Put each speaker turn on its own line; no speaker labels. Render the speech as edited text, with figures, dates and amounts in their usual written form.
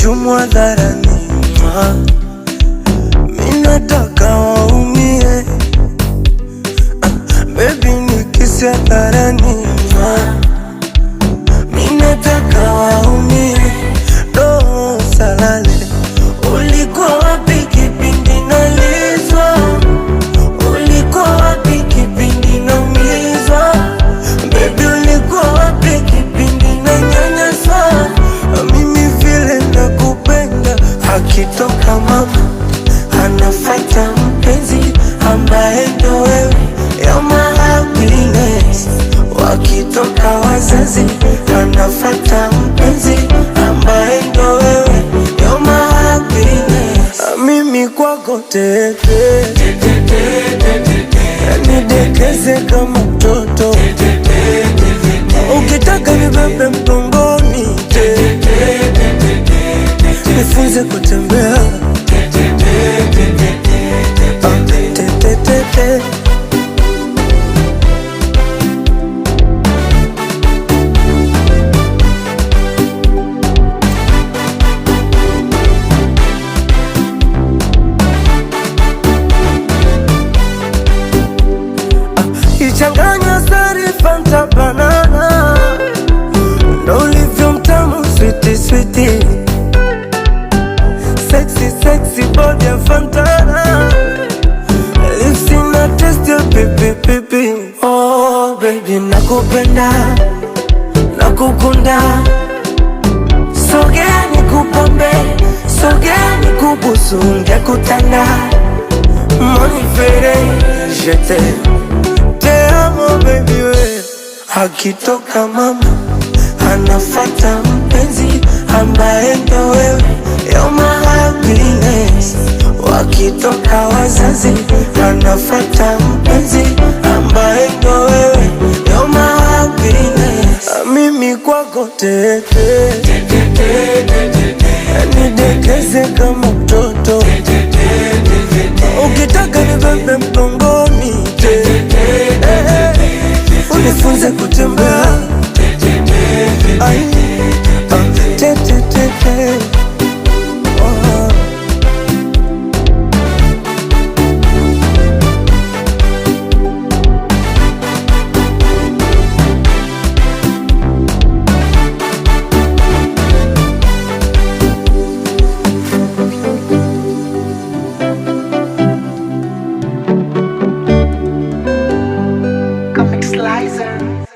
kuchumu hadharani, mimi nataka waumie. Baby nikisi hadharani, mimi nataka waumie. Roho salale, ulikuwa wapi kipindi nalizwa? Ulikuwa wapi kipindi naumizwa? Baby ulikuwa wapi kipindi nanyanyaswa? Mimi vile nakupenda, akitoka mama anafuata mpenzi ambaye ndo wewe. You're my happiness. Wakitoka wazazi anafuata mpenzi ambaye ndo wewe. You're my happiness. Mimi kwako tete, nidekeze kama mtoto, ukitaka nibebe mgongoni, nifunze kutembea. Ichanganya sari Fanta banana, ndo ulivyo mtamu sweetie sweetie. Sexy sexy body ya Fantana, lips ina taste ya pipi pipi. Oh baby nakupenda, nakukunda. Sogea nikupambe, sogea nikubusu, ngekutanda. Monifere, je t'aime. Baby we, akitoka mama anafuata mpenzi ambaye ndo wewe. You're my happiness. Wakitoka wazazi anafuata mpenzi ambaye ndo wewe. You're my happiness. Mimi kwako tete, nidekeze kama mtoto, ukitaka nibebe mgongoni, unifunze kutembea.
Comic Slicer.